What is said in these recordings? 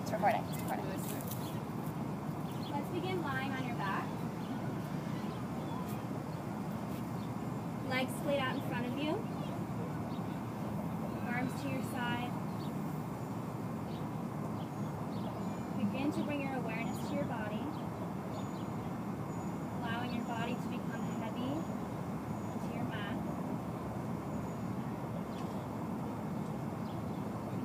It's recording. Let's begin lying on your back. Legs splayed out in front of you. Arms to your side. Begin to bring your awareness to your body, allowing your body to become heavy into your mat.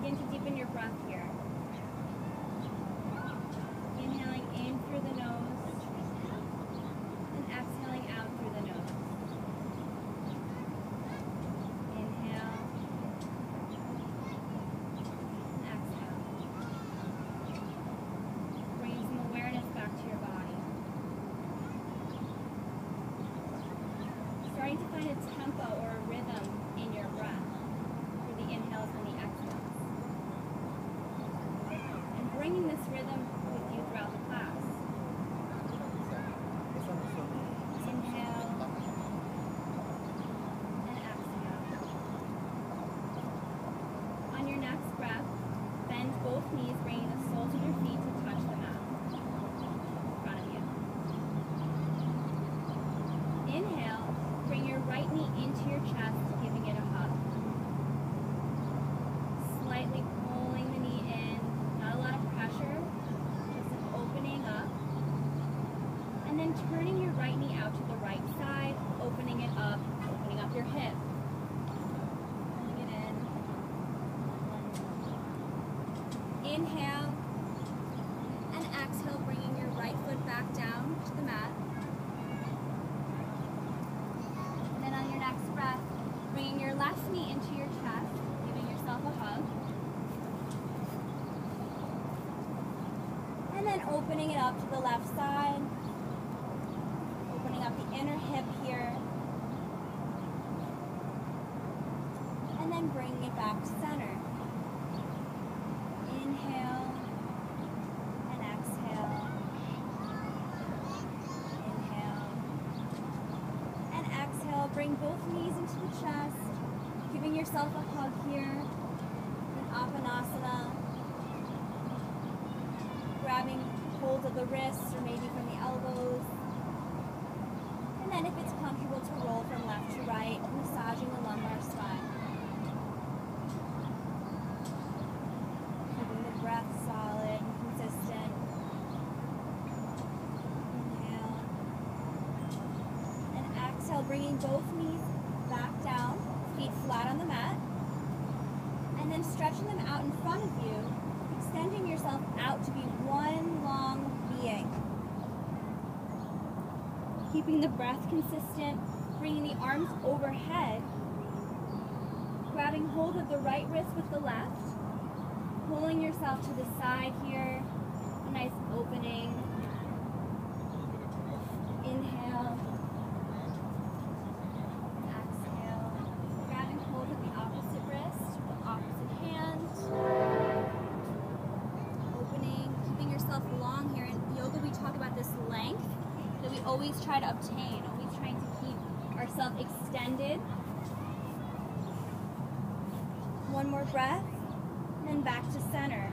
Begin to deepen your breath here. Inhaling in through the nose and exhaling out through the nose. Inhale and exhale. Bringing some awareness back to your body. Starting to find a tempo or a rhythm in your breath for the inhales and the exhales. And bringing this rhythm with you throughout the class. Inhale and exhale. On your next breath, bend both knees, bringing the soles of your feet to touch the mat in front of you. Inhale, bring your right knee into your chest, giving it a hug. Slightly pulling the knee in, not a lot of pressure, just an opening up. And then turning your right knee out to the right side, opening it up, opening up your hip. Pulling it in. Inhale and exhale, bringing your right foot back down to the mat. And then on your next breath, bringing your left knee into your chest, giving yourself a hug. And then opening it up to the left side. Opening up the inner hip here. And then bringing it back to center. Inhale and exhale. Inhale and exhale. Bring both knees into the chest, giving yourself a hug here. In Apanasana. Grabbing hold of the wrists or maybe from the elbows. And then if it's comfortable to roll from left to right, massaging the lumbar spine. Keeping the breath solid and consistent. Inhale. And exhale, bringing both knees back down, feet flat on the mat. And then stretching them out in front of you, extending yourself out to be one long being. Keeping the breath consistent, bringing the arms overhead, grabbing hold of the right wrist with the left, pulling yourself to the side here, a nice opening. Inhale, and exhale, grabbing hold of the opposite wrist, the opposite hand, opening, keeping yourself long here. In yoga we talk about this length that we always try to obtain, always trying to keep ourselves extended. One more breath, and then back to center.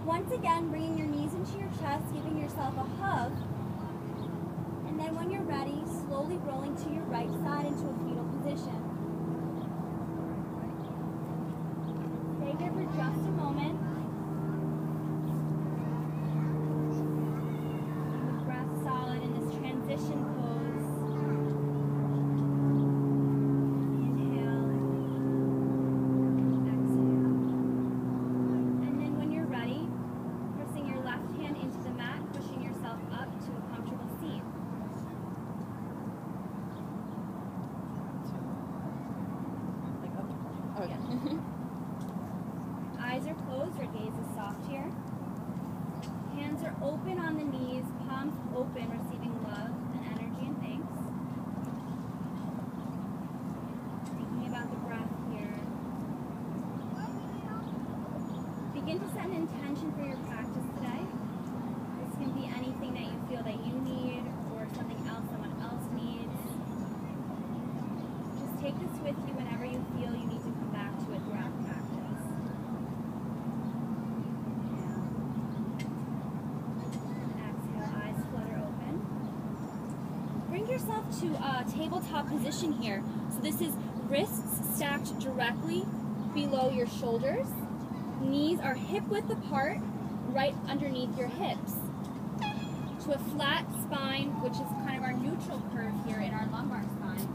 Once again, bringing your knees into your chest, giving yourself a hug. And then when you're ready, slowly rolling to your right side into a fetal position. Stay here for just a moment. Transition pose. Inhale, exhale. And then when you're ready, pressing your left hand into the mat, pushing yourself up to a comfortable seat. Oh, yeah. Eyes are closed, your gaze is soft here. Hands are open on the knees, palms open, receiving love and energy and thanks. Thinking about the breath here. Begin to set an intention for your practice today. This can be anything that you feel that you need or something else someone else needs. Just take this with you whenever you feel you need to come back to it throughout the practice. yourself to a tabletop position here. So this is wrists stacked directly below your shoulders. Knees are hip width apart, right underneath your hips. To a flat spine, which is kind of our neutral curve here in our lumbar spine.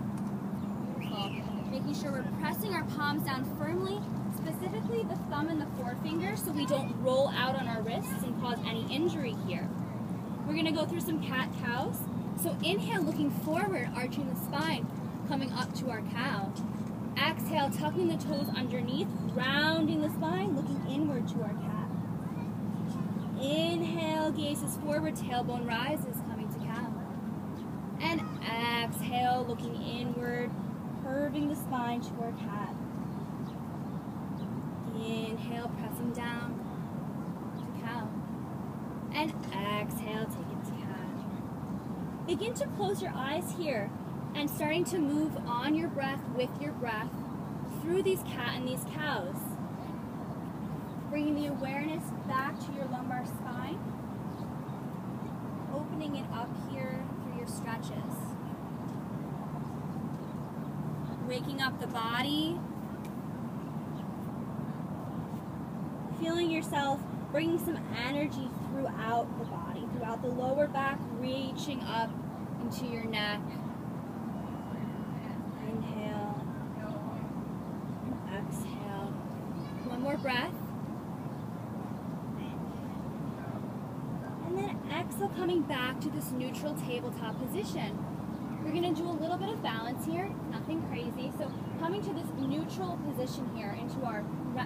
Beautiful. Making sure we're pressing our palms down firmly, specifically the thumb and the forefinger, so we don't roll out on our wrists and cause any injury here. We're going to go through some cat-cows. So inhale, looking forward, arching the spine, coming up to our cow. Exhale, tucking the toes underneath, rounding the spine, looking inward to our cat. Inhale, gazes forward, tailbone rises, coming to cow. And exhale, looking inward, curving the spine to our cat. Inhale, pressing down to cow. And exhale, take it to cat. Begin to close your eyes here and starting to move on your breath with your breath through these cat and these cows. Bringing the awareness back to your lumbar spine. Opening it up here through your stretches. Waking up the body. Feeling yourself bringing some energy throughout the body, throughout the lower back, reaching up into your neck. Inhale and exhale. One more breath. And then exhale, coming back to this neutral tabletop position. We're going to do a little bit of balance here, nothing crazy. So coming to this neutral position here into our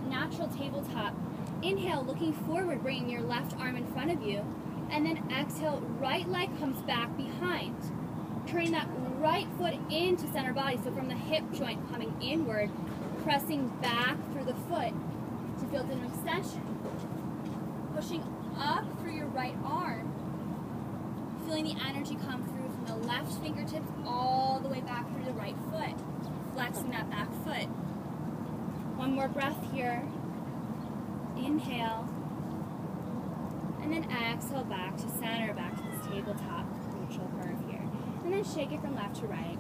natural tabletop. Inhale, looking forward, bringing your left arm in front of you. And then exhale, right leg comes back behind. Turning that right foot into center body. So from the hip joint coming inward, pressing back through the foot to build an extension. Pushing up through your right arm. Feeling the energy come through from the left fingertips all the way back through the right foot. Flexing that back foot. One more breath here. Inhale. And then exhale back to center, back to this tabletop neutral curve here. And then shake it from left to right.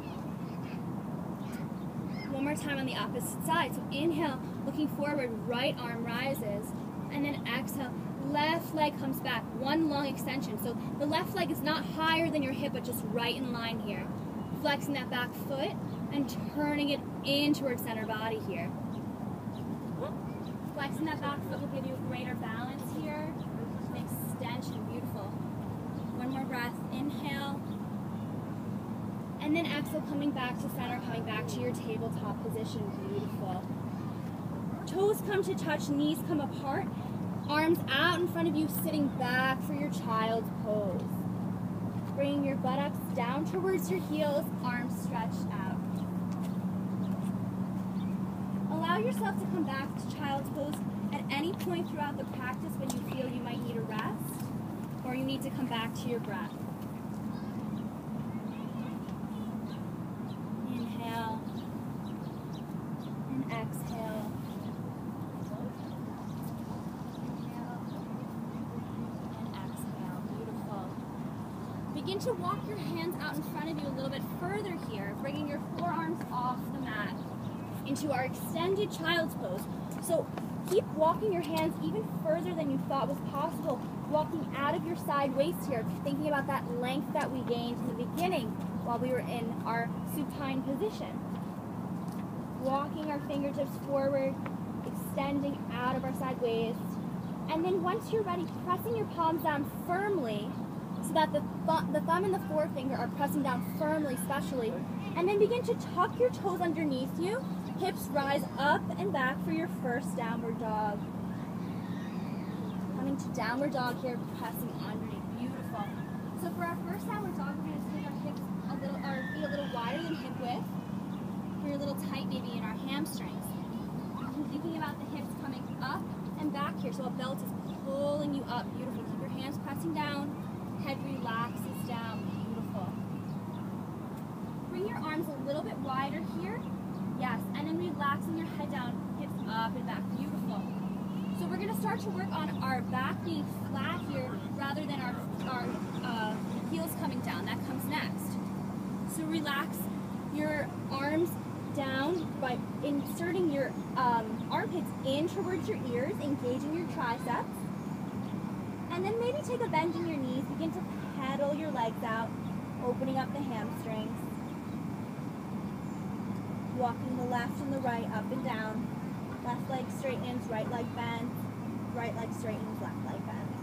One more time on the opposite side. So inhale, looking forward, right arm rises. And then exhale, left leg comes back. One long extension. So the left leg is not higher than your hip, but just right in line here. Flexing that back foot and turning it in towards center body here. Flexing that back foot will give you a greater balance here. An extension, beautiful. One more breath, inhale. And then exhale, coming back to center, coming back to your tabletop position, beautiful. Toes come to touch, knees come apart. Arms out in front of you, sitting back for your child's pose. Bringing your buttocks down towards your heels, arms stretched out. Allow yourself to come back to child's pose at any point throughout the practice when you feel you might need a rest or you need to come back to your breath. Inhale and exhale. Inhale and exhale. Beautiful. Begin to walk your hands out in front of you a little bit further here, bringing your forearms off the mat into our extended child's pose. So keep walking your hands even further than you thought was possible, walking out of your side waist here, thinking about that length that we gained in the beginning while we were in our supine position. Walking our fingertips forward, extending out of our side waist. And then once you're ready, pressing your palms down firmly so that the thumb and the forefinger are pressing down firmly, especially. And then begin to tuck your toes underneath you. Hips rise up and back for your first downward dog. Coming to downward dog here, pressing underneath. Beautiful. So for our first downward dog, we're going to take our hips our feet a little wider than hip width. We're a little tight maybe in our hamstrings. And thinking about the hips coming up and back here. So a belt is pulling you up. Beautiful. Keep your hands pressing down. Head relaxes down. Beautiful. Bring your arms a little bit wider here. Yes, and then relaxing your head down, hips up and back. Beautiful. So we're going to start to work on our back being flat here rather than our heels coming down. That comes next. So relax your arms down by inserting your armpits in towards your ears, engaging your triceps. And then maybe take a bend in your knees, begin to pedal your legs out, opening up the hamstrings. Walking the left and the right up and down. Left leg straightens, right leg bends. Right leg straightens, left leg bends.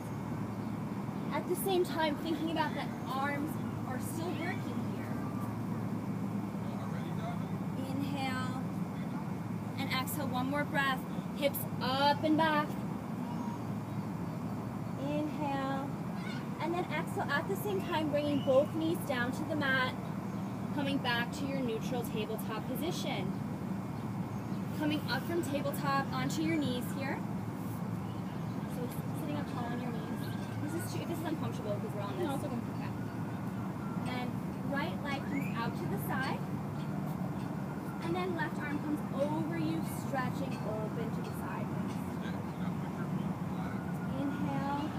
At the same time, thinking about that arms are still working here. Inhale. And exhale, one more breath. Hips up and back. Inhale. And then exhale, at the same time, bringing both knees down to the mat. Coming back to your neutral tabletop position. Coming up from tabletop onto your knees here. So sitting up tall on your knees. If this is uncomfortable because we're on this. No, it's okay. Okay. Then right leg comes out to the side. And then left arm comes over you, stretching open to the side. Inhale.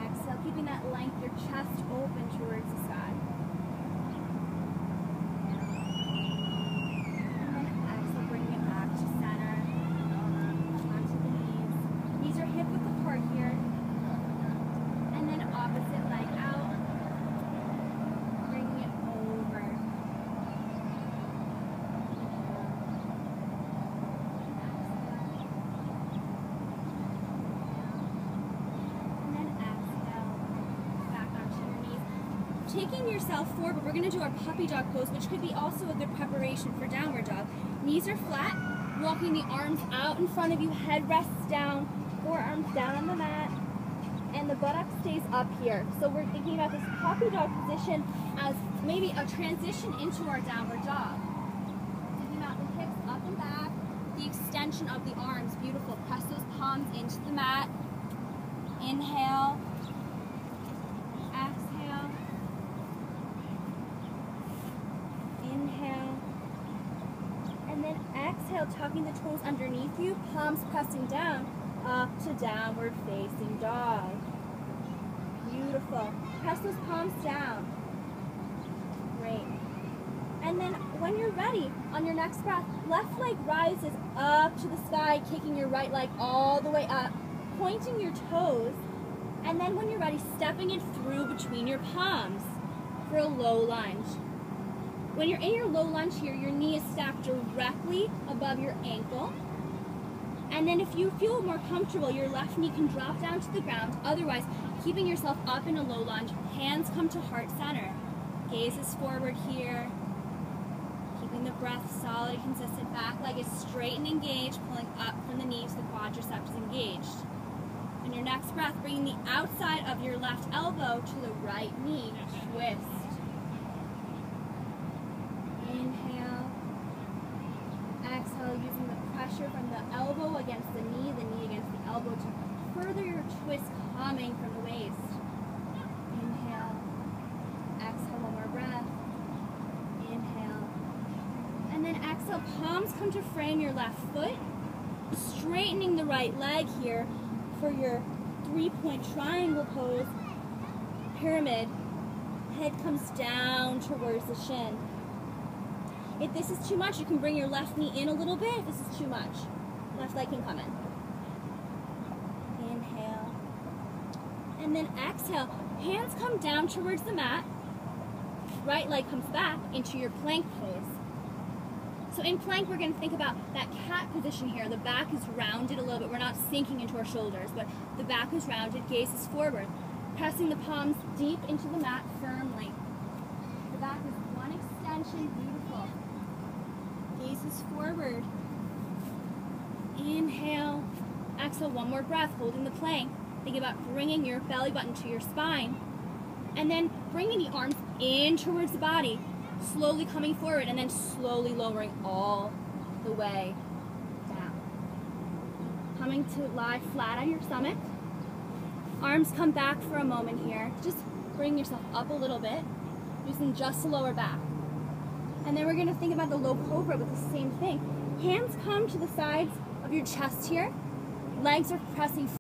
Exhale, keeping that length, your chest open towards the sky. Taking yourself forward, we're going to do our puppy dog pose, which could be also a good preparation for downward dog. Knees are flat, walking the arms out in front of you, head rests down, forearms down on the mat, and the buttock stays up here. So we're thinking about this puppy dog position as maybe a transition into our downward dog. Thinking about the hips up and back, the extension of the arms, beautiful. Press those palms into the mat. Inhale. Exhale. Inhale. And then exhale, tucking the toes underneath you, palms pressing down, up to downward facing dog. Beautiful. Press those palms down. Great. And then when you're ready, on your next breath, left leg rises up to the sky, kicking your right leg all the way up, pointing your toes, and then when you're ready, stepping it through between your palms for a low lunge. When you're in your low lunge here, your knee is stacked directly above your ankle. And then if you feel more comfortable, your left knee can drop down to the ground. Otherwise, keeping yourself up in a low lunge, hands come to heart center. Gaze is forward here. Keeping the breath solid, consistent. Back leg is straight and engaged, pulling up from the knees, the quadriceps is engaged. On your next breath, bringing the outside of your left elbow to the right knee. Twist. Inhale. Exhale, using the pressure from the elbow against the knee against the elbow to further your twist, calming from the waist. Inhale. Exhale, one more breath. Inhale. And then exhale, palms come to frame your left foot, straightening the right leg here for your three-point triangle pose. Pyramid. Head comes down towards the shin. If this is too much, you can bring your left knee in a little bit. If this is too much, left leg can come in. Inhale. And then exhale. Hands come down towards the mat. Right leg comes back into your plank pose. So in plank, we're going to think about that cat position here. The back is rounded a little bit. We're not sinking into our shoulders, but the back is rounded, gaze is forward. Pressing the palms deep into the mat firmly. The back is one extension, beautiful. Gaze is forward. Inhale. Exhale, one more breath, holding the plank. Think about bringing your belly button to your spine. And then bringing the arms in towards the body. Slowly coming forward and then slowly lowering all the way down. Coming to lie flat on your stomach. Arms come back for a moment here. Just bring yourself up a little bit, using just the lower back. And then we're going to think about the low cobra with the same thing. Hands come to the sides of your chest here. Legs are pressing